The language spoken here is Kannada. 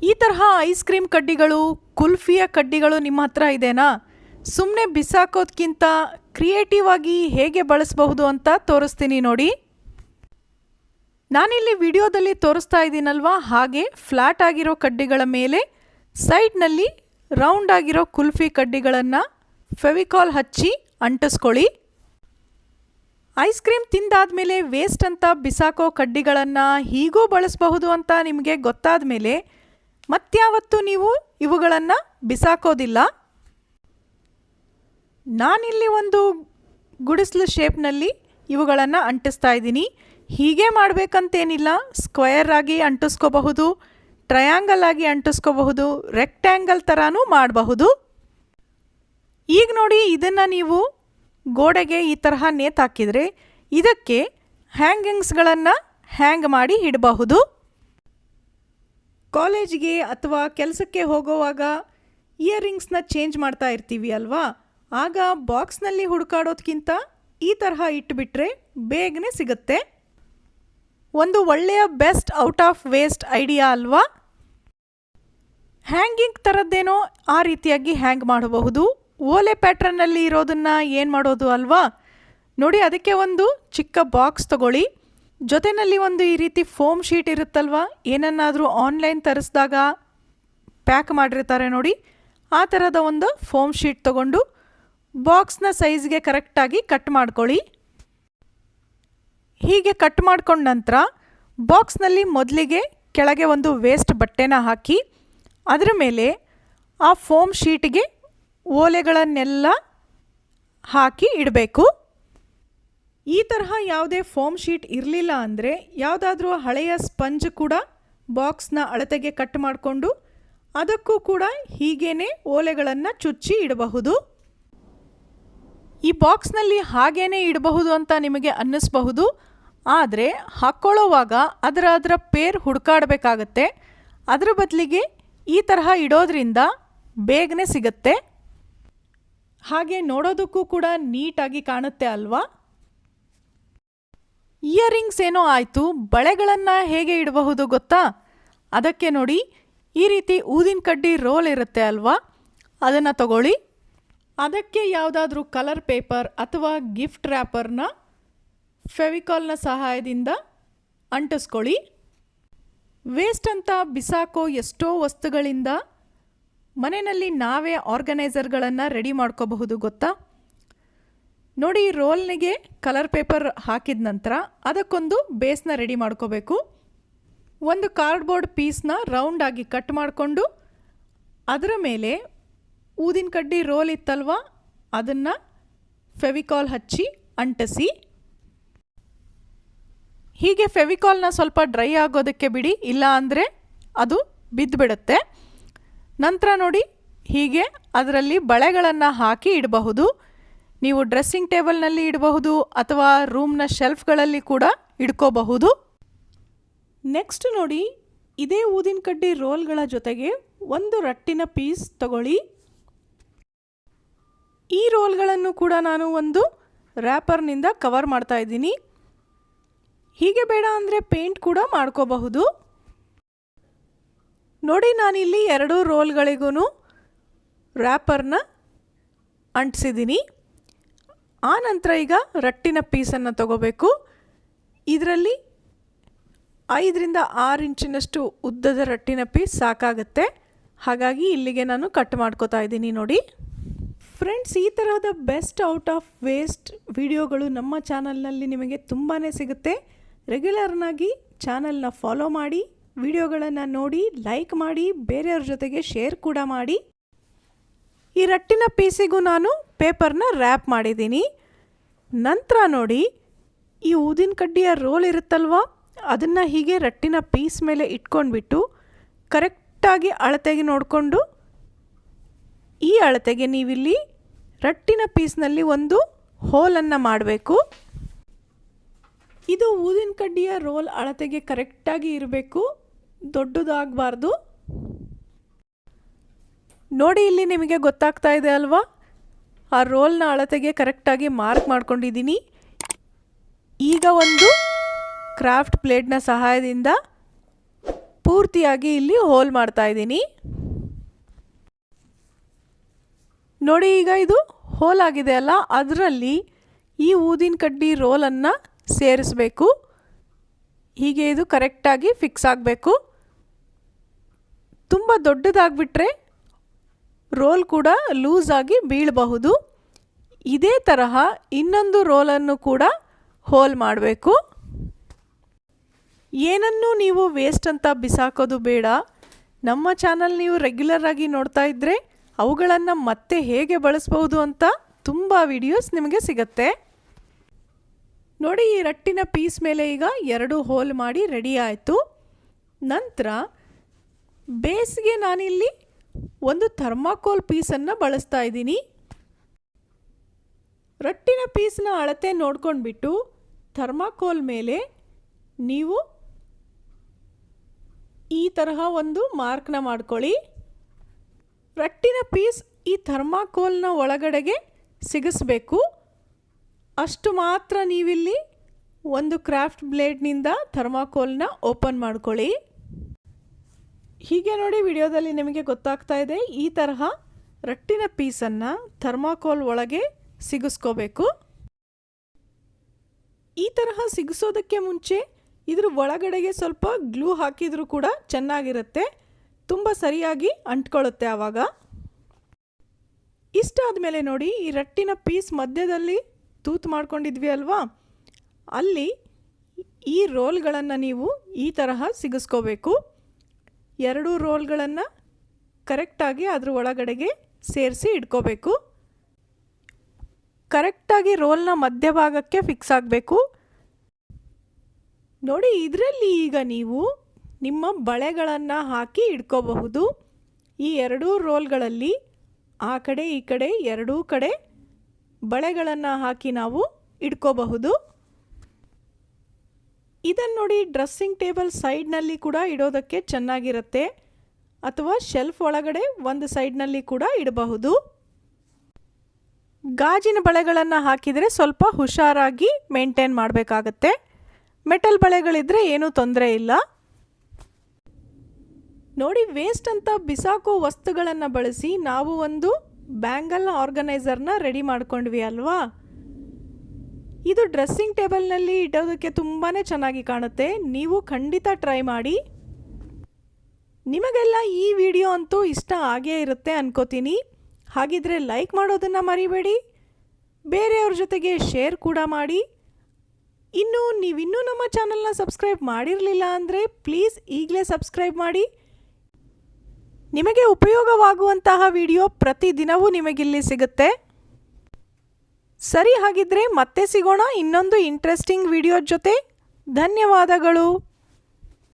ಈ ತರಹ ಐಸ್ ಕ್ರೀಮ್ ಕಡ್ಡಿಗಳು, ಕುಲ್ಫಿಯ ಕಡ್ಡಿಗಳು ನಿಮ್ಮ ಹತ್ರ ಇದೆನಾ? ಸುಮ್ಮನೆ ಬಿಸಾಕೋದ್ಕಿಂತ ಕ್ರಿಯೇಟಿವ್ ಆಗಿ ಹೇಗೆ ಬಳಸಬಹುದು ಅಂತ ತೋರಿಸ್ತೀನಿ ನೋಡಿ. ನಾನಿಲ್ಲಿ ವಿಡಿಯೋದಲ್ಲಿ ತೋರಿಸ್ತಾ ಇದ್ದೀನಲ್ವಾ, ಹಾಗೆ ಫ್ಲ್ಯಾಟ್ ಆಗಿರೋ ಕಡ್ಡಿಗಳ ಮೇಲೆ ಸೈಡ್ನಲ್ಲಿ ರೌಂಡ್ ಆಗಿರೋ ಕುಲ್ಫಿ ಕಡ್ಡಿಗಳನ್ನು ಫೆವಿಕಾಲ್ ಹಚ್ಚಿ ಅಂಟಿಸ್ಕೊಳ್ಳಿ. ಐಸ್ ಕ್ರೀಮ್ ತಿಂದಾದ್ಮೇಲೆ ವೇಸ್ಟ್ ಅಂತ ಬಿಸಾಕೋ ಕಡ್ಡಿಗಳನ್ನು ಹೀಗೂ ಬಳಸಬಹುದು ಅಂತ ನಿಮಗೆ ಗೊತ್ತಾದ ಮೇಲೆ ಮತ್ಯಾವತ್ತೂ ನೀವು ಇವುಗಳನ್ನು ಬಿಸಾಕೋದಿಲ್ಲ. ನಾನಿಲ್ಲಿ ಒಂದು ಗುಡಿಸಲು ಶೇಪ್ನಲ್ಲಿ ಇವುಗಳನ್ನು ಅಂಟಿಸ್ತಾ ಇದ್ದೀನಿ. ಹೀಗೆ ಮಾಡಬೇಕಂತೇನಿಲ್ಲ, ಸ್ಕ್ವೇರ್ ಆಗಿ ಅಂಟಿಸ್ಕೋಬಹುದು, ಟ್ರಯಾಂಗಲ್ ಆಗಿ ಅಂಟಿಸ್ಕೋಬಹುದು, ರೆಕ್ಟ್ಯಾಂಗಲ್ ಥರನೂ ಮಾಡಬಹುದು. ಈಗ ನೋಡಿ, ಇದನ್ನು ನೀವು ಗೋಡೆಗೆ ಈ ತರಹ ನೇತಾಕಿದರೆ ಇದಕ್ಕೆ ಹ್ಯಾಂಗಿಂಗ್ಸ್ಗಳನ್ನು ಹ್ಯಾಂಗ್ ಮಾಡಿ ಇಡಬಹುದು. ಕಾಲೇಜಿಗೆ ಅಥವಾ ಕೆಲಸಕ್ಕೆ ಹೋಗುವಾಗ ಇಯರಿಂಗ್ಸ್ನ ಚೇಂಜ್ ಮಾಡ್ತಾ ಇರ್ತೀವಿ ಅಲ್ವಾ, ಆಗ ಬಾಕ್ಸ್ನಲ್ಲಿ ಹುಡುಕಾಡೋದಕ್ಕಿಂತ ಈ ತರಹ ಇಟ್ಟುಬಿಟ್ರೆ ಬೇಗನೆ ಸಿಗುತ್ತೆ. ಒಂದು ಒಳ್ಳೆಯ best out of waste idea ಅಲ್ವಾ? ಹ್ಯಾಂಗಿಂಗ್ ಥರದ್ದೇನೋ ಆ ರೀತಿಯಾಗಿ ಹ್ಯಾಂಗ್ ಮಾಡಬಹುದು. ಓಲೆ ಪ್ಯಾಟ್ರನ್ನಲ್ಲಿ ಇರೋದನ್ನು ಏನು ಮಾಡೋದು ಅಲ್ವಾ? ನೋಡಿ, ಅದಕ್ಕೆ ಒಂದು ಚಿಕ್ಕ ಬಾಕ್ಸ್ ತಗೊಳ್ಳಿ. ಜೊತೆಯಲ್ಲಿ ಒಂದು ಈ ರೀತಿ ಫೋಮ್ ಶೀಟ್ ಇರುತ್ತಲ್ವ, ಏನನ್ನಾದರೂ ಆನ್ಲೈನ್ ತರಿಸಿದಾಗ ಪ್ಯಾಕ್ ಮಾಡಿರ್ತಾರೆ ನೋಡಿ, ಆ ಥರದ ಒಂದು ಫೋಮ್ ಶೀಟ್ ತಗೊಂಡು ಬಾಕ್ಸ್ನ ಸೈಜ್ಗೆ ಕರೆಕ್ಟಾಗಿ ಕಟ್ ಮಾಡ್ಕೊಳ್ಳಿ. ಹೀಗೆ ಕಟ್ ಮಾಡ್ಕೊಂಡ ನಂತರ ಬಾಕ್ಸ್ನಲ್ಲಿ ಮೊದಲಿಗೆ ಕೆಳಗೆ ಒಂದು ವೇಸ್ಟ್ ಬಟ್ಟೆನ ಹಾಕಿ ಅದರ ಮೇಲೆ ಆ ಫೋಮ್ ಶೀಟ್ಗೆ ಓಲೆಗಳನ್ನೆಲ್ಲ ಹಾಕಿ ಇಡಬೇಕು. ಈ ತರಹ ಯಾವುದೇ ಫೋಮ್ ಶೀಟ್ ಇರಲಿಲ್ಲ ಅಂದರೆ ಯಾವುದಾದ್ರೂ ಹಳೆಯ ಸ್ಪಂಜ್ ಕೂಡ ಬಾಕ್ಸ್ನ ಅಳತೆಗೆ ಕಟ್ ಮಾಡಿಕೊಂಡು ಅದಕ್ಕೂ ಕೂಡ ಹೀಗೇ ಓಲೆಗಳನ್ನು ಚುಚ್ಚಿ ಇಡಬಹುದು. ಈ ಬಾಕ್ಸ್ನಲ್ಲಿ ಹಾಗೇ ಇಡಬಹುದು ಅಂತ ನಿಮಗೆ ಅನ್ನಿಸ್ಬಹುದು, ಆದರೆ ಹಾಕ್ಕೊಳ್ಳೋವಾಗ ಅದರ ಪೇರ್ ಹುಡುಕಾಡಬೇಕಾಗತ್ತೆ. ಅದರ ಬದಲಿಗೆ ಈ ತರಹ ಇಡೋದ್ರಿಂದ ಬೇಗನೆ ಸಿಗುತ್ತೆ, ಹಾಗೆ ನೋಡೋದಕ್ಕೂ ಕೂಡ ನೀಟಾಗಿ ಕಾಣುತ್ತೆ ಅಲ್ವಾ? ಇಯರಿಂಗ್ಸ್ ಏನೋ ಆಯಿತು, ಬಳೆಗಳನ್ನು ಹೇಗೆ ಇಡಬಹುದು ಗೊತ್ತಾ? ಅದಕ್ಕೆ ನೋಡಿ, ಈ ರೀತಿ ಊದಿನ ಕಡ್ಡಿ ರೋಲ್ ಇರುತ್ತೆ ಅಲ್ವಾ, ಅದನ್ನು ತಗೊಳ್ಳಿ. ಅದಕ್ಕೆ ಯಾವುದಾದ್ರೂ ಕಲರ್ ಪೇಪರ್ ಅಥವಾ ಗಿಫ್ಟ್ ರ್ಯಾಪರ್ನ ಫೆವಿಕಾಲ್ನ ಸಹಾಯದಿಂದ ಅಂಟಿಸ್ಕೊಳ್ಳಿ. ವೇಸ್ಟ್ ಅಂತ ಬಿಸಾಕೋ ಎಷ್ಟೋ ವಸ್ತುಗಳಿಂದ ಮನೆಯಲ್ಲಿ ನಾವೇ ಆರ್ಗನೈಸರ್ಗಳನ್ನು ರೆಡಿ ಮಾಡ್ಕೋಬಹುದು ಗೊತ್ತಾ? ನೋಡಿ, ರೋಲ್ನಿಗೆ ಕಲರ್ ಪೇಪರ್ ಹಾಕಿದ ನಂತರ ಅದಕ್ಕೊಂದು ಬೇಸ್ನ ರೆಡಿ ಮಾಡ್ಕೋಬೇಕು. ಒಂದು ಕಾರ್ಡ್ಬೋರ್ಡ್ ಪೀಸ್ನ ರೌಂಡ್ ಆಗಿ ಕಟ್ ಮಾಡಿಕೊಂಡು ಅದರ ಮೇಲೆ ಊದಿನ ಕಡ್ಡಿ ರೋಲ್ ಇತ್ತಲ್ವ, ಅದನ್ನು ಫೆವಿಕಾಲ್ ಹಚ್ಚಿ ಅಂಟಿಸಿ. ಹೀಗೆ ಫೆವಿಕಾಲ್ನ ಸ್ವಲ್ಪ ಡ್ರೈ ಆಗೋದಕ್ಕೆ ಬಿಡಿ, ಇಲ್ಲ ಅಂದರೆ ಅದು ಬಿದ್ದುಬಿಡುತ್ತೆ. ನಂತರ ನೋಡಿ, ಹೀಗೆ ಅದರಲ್ಲಿ ಬಳೆಗಳನ್ನು ಹಾಕಿ ಇಡಬಹುದು. ನೀವು ಡ್ರೆಸ್ಸಿಂಗ್ ಟೇಬಲ್ನಲ್ಲಿ ಇಡಬಹುದು ಅಥವಾ ರೂಮ್ನ ಶೆಲ್ಫ್ಗಳಲ್ಲಿ ಕೂಡ ಇಡ್ಕೋಬಹುದು. ನೆಕ್ಸ್ಟ್ ನೋಡಿ, ಇದೇ ಊದಿನ ಕಡ್ಡಿ ರೋಲ್ಗಳ ಜೊತೆಗೆ ಒಂದು ರಟ್ಟಿನ ಪೀಸ್ ತಗೊಳ್ಳಿ. ಈ ರೋಲ್ಗಳನ್ನು ಕೂಡ ನಾನು ಒಂದು ರ್ಯಾಪರ್ನಿಂದ ಕವರ್ ಮಾಡ್ತಾ ಇದ್ದೀನಿ. ಹೀಗೆ ಬೇಡ ಅಂದರೆ ಪೇಂಟ್ ಕೂಡ ಮಾಡ್ಕೋಬಹುದು. ನೋಡಿ, ನಾನಿಲ್ಲಿ ಎರಡೂ ರೋಲ್ಗಳಿಗೂ ರ್ಯಾಪರ್ನ ಅಂಟಿಸಿದ್ದೀನಿ. ಆ ನಂತರ ಈಗ ರಟ್ಟಿನ ಪೀಸನ್ನು ತಗೋಬೇಕು. ಇದರಲ್ಲಿ 5 ರಿಂದ 6 ಇಂಚಿನಷ್ಟು ಉದ್ದದ ರಟ್ಟಿನ ಪೀಸ್ ಸಾಕಾಗುತ್ತೆ. ಹಾಗಾಗಿ ಇಲ್ಲಿಗೆ ನಾನು ಕಟ್ ಮಾಡ್ಕೋತಾ ಇದ್ದೀನಿ ನೋಡಿ. ಫ್ರೆಂಡ್ಸ್, ಈ ತರಹದ ಬೆಸ್ಟ್ ಔಟ್ ಆಫ್ ವೇಸ್ಟ್ ವಿಡಿಯೋಗಳು ನಮ್ಮ ಚಾನಲ್ನಲ್ಲಿ ನಿಮಗೆ ತುಂಬಾ ಸಿಗುತ್ತೆ. ರೆಗ್ಯುಲರ್ನಾಗಿ ಚಾನಲ್ನ ಫಾಲೋ ಮಾಡಿ, ವಿಡಿಯೋಗಳನ್ನು ನೋಡಿ, ಲೈಕ್ ಮಾಡಿ, ಬೇರೆಯವ್ರ ಜೊತೆಗೆ ಶೇರ್ ಕೂಡ ಮಾಡಿ. ಈ ರಟ್ಟಿನ ಪೀಸಿಗೂ ನಾನು ಪೇಪರ್ನ ರ್ಯಾಪ್ ಮಾಡಿದ್ದೀನಿ. ನಂತರ ನೋಡಿ, ಈ ಊದಿನ ಕಡ್ಡಿಯ ರೋಲ್ ಇರುತ್ತಲ್ವ, ಅದನ್ನು ಹೀಗೆ ರಟ್ಟಿನ ಪೀಸ್ ಮೇಲೆ ಇಟ್ಕೊಂಡ್ಬಿಟ್ಟು ಕರೆಕ್ಟಾಗಿ ಅಳತೆಗೆ ನೋಡಿಕೊಂಡು ಈ ಅಳತೆಗೆ ನೀವಿಲ್ಲಿ ರಟ್ಟಿನ ಪೀಸ್ನಲ್ಲಿ ಒಂದು ಹೋಲನ್ನು ಮಾಡಬೇಕು. ಇದು ಊದಿನ ಕಡ್ಡಿಯ ರೋಲ್ ಅಳತೆಗೆ ಕರೆಕ್ಟಾಗಿ ಇರಬೇಕು, ದೊಡ್ಡದಾಗಬಾರ್ದು. ನೋಡಿ, ಇಲ್ಲಿ ನಿಮಗೆ ಗೊತ್ತಾಗ್ತಾ ಇದೆ ಅಲ್ವಾ, ಆ ರೋಲ್ನ ಅಳತೆಗೆ ಕರೆಕ್ಟಾಗಿ ಮಾರ್ಕ್ ಮಾಡ್ಕೊಂಡಿದ್ದೀನಿ. ಈಗ ಒಂದು ಕ್ರಾಫ್ಟ್ ಪ್ಲೇಟ್ನ ಸಹಾಯದಿಂದ ಪೂರ್ತಿಯಾಗಿ ಇಲ್ಲಿ ಹೋಲ್ ಮಾಡ್ತಾ ಇದ್ದೀನಿ. ನೋಡಿ ಈಗ ಇದು ಹೋಲ್ ಆಗಿದೆ ಅಲ್ಲ, ಅದರಲ್ಲಿ ಈ ಊದಿನ ಕಡ್ಡಿ ರೋಲನ್ನು ಸೇರಿಸಬೇಕು. ಹೀಗೆ ಇದು ಕರೆಕ್ಟಾಗಿ ಫಿಕ್ಸ್ ಆಗಬೇಕು. ತುಂಬ ದೊಡ್ಡದಾಗ್ಬಿಟ್ರೆ ರೋಲ್ ಕೂಡ ಲೂಸ್ ಆಗಿ ಬೀಳಬಹುದು. ಇದೇ ತರಹ ಇನ್ನೊಂದು ರೋಲನ್ನು ಕೂಡ ಹೋಲ್ ಮಾಡಬೇಕು. ಏನನ್ನೂ ನೀವು ವೇಸ್ಟ್ ಅಂತ ಬಿಸಾಕೋದು ಬೇಡ. ನಮ್ಮ ಚಾನಲ್ ನೀವು ರೆಗ್ಯುಲರ್ ಆಗಿ ನೋಡ್ತಾ ಇದ್ದರೆ ಅವುಗಳನ್ನು ಮತ್ತೆ ಹೇಗೆ ಬಳಸ್ಬೋದು ಅಂತ ತುಂಬ ವಿಡಿಯೋಸ್ ನಿಮಗೆ ಸಿಗುತ್ತೆ. ನೋಡಿ ಈ ರಟ್ಟಿನ ಪೀಸ್ ಮೇಲೆ ಈಗ 2 ಹೋಲ್ ಮಾಡಿ ರೆಡಿ ಆಯಿತು. ನಂತರ ಬೇಸ್ಗೆ ನಾನಿಲ್ಲಿ ಒಂದು ಥರ್ಮಾಕೋಲ್ ಪೀಸನ್ನು ಬಳಸ್ತಾ ಇದ್ದೀನಿ. ರಟ್ಟಿನ ಪೀಸ್ನ ಅಳತೆ ನೋಡ್ಕೊಂಡ್ಬಿಟ್ಟು ಥರ್ಮಾಕೋಲ್ ಮೇಲೆ ನೀವು ಈ ತರಹ ಒಂದು ಮಾರ್ಕ್ನ ಮಾಡ್ಕೊಳ್ಳಿ. ರಟ್ಟಿನ ಪೀಸ್ ಈ ಥರ್ಮಾಕೋಲ್ನ ಒಳಗಡೆಗೆ ಸಿಗಿಸ್ಬೇಕು. ಅಷ್ಟು ಮಾತ್ರ ನೀವಿಲ್ಲಿ ಒಂದು ಕ್ರಾಫ್ಟ್ ಬ್ಲೇಡ್ನಿಂದ ಥರ್ಮಾಕೋಲ್ನ ಓಪನ್ ಮಾಡ್ಕೊಳ್ಳಿ. ಹೀಗೆ ನೋಡಿ ವಿಡಿಯೋದಲ್ಲಿ ನಿಮಗೆ ಗೊತ್ತಾಗ್ತಾ ಇದೆ. ಈ ತರಹ ರಟ್ಟಿನ ಪೀಸನ್ನು ಥರ್ಮಾಕೋಲ್ ಒಳಗೆ ಸಿಗಿಸ್ಕೋಬೇಕು. ಈ ತರಹ ಸಿಗಿಸೋದಕ್ಕೆ ಮುಂಚೆ ಇದ್ರ ಒಳಗಡೆಗೆ ಸ್ವಲ್ಪ ಗ್ಲೂ ಹಾಕಿದರೂ ಕೂಡ ಚೆನ್ನಾಗಿರುತ್ತೆ. ತುಂಬ ಸರಿಯಾಗಿ ಅಂಟ್ಕೊಳ್ಳುತ್ತೆ ಆವಾಗ. ಇಷ್ಟಾದ ಮೇಲೆ ನೋಡಿ ಈ ರಟ್ಟಿನ ಪೀಸ್ ಮಧ್ಯದಲ್ಲಿ ತೂತು ಮಾಡ್ಕೊಂಡಿದ್ವಿ ಅಲ್ವಾ, ಅಲ್ಲಿ ಈ ರೋಲ್ಗಳನ್ನು ನೀವು ಈ ತರಹ ಸಿಗಿಸ್ಕೋಬೇಕು. 2 ರೋಲ್ಗಳನ್ನು ಕರೆಕ್ಟಾಗಿ ಅದ್ರ ಒಳಗಡೆಗೆ ಸೇರಿಸಿ ಇಟ್ಕೋಬೇಕು. ಕರೆಕ್ಟಾಗಿ ರೋಲ್ನ ಮಧ್ಯಭಾಗಕ್ಕೆ ಫಿಕ್ಸ್ ಆಗಬೇಕು. ನೋಡಿ ಇದರಲ್ಲಿ ಈಗ ನೀವು ನಿಮ್ಮ ಬಳೆಗಳನ್ನು ಹಾಕಿ ಇಟ್ಕೋಬಹುದು. ಈ 2 ರೋಲ್ಗಳಲ್ಲಿ ಆ ಕಡೆ ಈ ಕಡೆ 2 ಕಡೆ ಬಳೆಗಳನ್ನು ಹಾಕಿ ನಾವು ಇಟ್ಕೋಬಹುದು. ಇದನ್ನು ನೋಡಿ ಡ್ರೆಸ್ಸಿಂಗ್ ಟೇಬಲ್ ಸೈಡ್ನಲ್ಲಿ ಕೂಡ ಇಡೋದಕ್ಕೆ ಚೆನ್ನಾಗಿರುತ್ತೆ, ಅಥವಾ ಶೆಲ್ಫ್ ಒಳಗಡೆ ಒಂದು ಸೈಡ್ನಲ್ಲಿ ಕೂಡ ಇಡಬಹುದು. ಗಾಜಿನ ಬಳೆಗಳನ್ನು ಹಾಕಿದರೆ ಸ್ವಲ್ಪ ಹುಷಾರಾಗಿ ಮೇಂಟೈನ್ ಮಾಡಬೇಕಾಗತ್ತೆ. ಮೆಟಲ್ ಬಳೆಗಳಿದ್ರೆ ಏನೂ ತೊಂದರೆ ಇಲ್ಲ. ನೋಡಿ ವೇಸ್ಟ್ ಅಂತ ಬಿಸಾಕೋ ವಸ್ತುಗಳನ್ನು ಬಳಸಿ ನಾವು ಒಂದು ಬ್ಯಾಂಗಲ್ ಆರ್ಗನೈಸರ್ನ ರೆಡಿ ಮಾಡ್ಕೊಂಡ್ವಿ ಅಲ್ವಾ. ಇದು ಡ್ರೆಸ್ಸಿಂಗ್ ಟೇಬಲ್ನಲ್ಲಿ ಇಡೋದಕ್ಕೆ ತುಂಬಾ ಚೆನ್ನಾಗಿ ಕಾಣುತ್ತೆ. ನೀವು ಖಂಡಿತ ಟ್ರೈ ಮಾಡಿ. ನಿಮಗೆಲ್ಲ ಈ ವಿಡಿಯೋ ಅಂತೂ ಇಷ್ಟ ಆಗೇ ಇರುತ್ತೆ ಅನ್ಕೋತೀನಿ. ಹಾಗಿದ್ರೆ ಲೈಕ್ ಮಾಡೋದನ್ನು ಮರಿಬೇಡಿ, ಬೇರೆಯವ್ರ ಜೊತೆಗೆ ಶೇರ್ ಕೂಡ ಮಾಡಿ. ನೀವಿನ್ನೂ ನಮ್ಮ ಚಾನಲ್ನ ಸಬ್ಸ್ಕ್ರೈಬ್ ಮಾಡಿರಲಿಲ್ಲ ಅಂದರೆ ಪ್ಲೀಸ್ ಈಗಲೇ ಸಬ್ಸ್ಕ್ರೈಬ್ ಮಾಡಿ. ನಿಮಗೆ ಉಪಯೋಗವಾಗುವಂತಹ ವಿಡಿಯೋ ಪ್ರತಿದಿನವೂ ನಿಮಗಿಲ್ಲಿ ಸಿಗುತ್ತೆ. ಸರಿ, ಹಾಗಿದ್ರೆ ಮತ್ತೆ ಸಿಗೋಣ ಇನ್ನೊಂದು ಇಂಟ್ರೆಸ್ಟಿಂಗ್ ವಿಡಿಯೋ ಜೊತೆ. ಧನ್ಯವಾದಗಳು.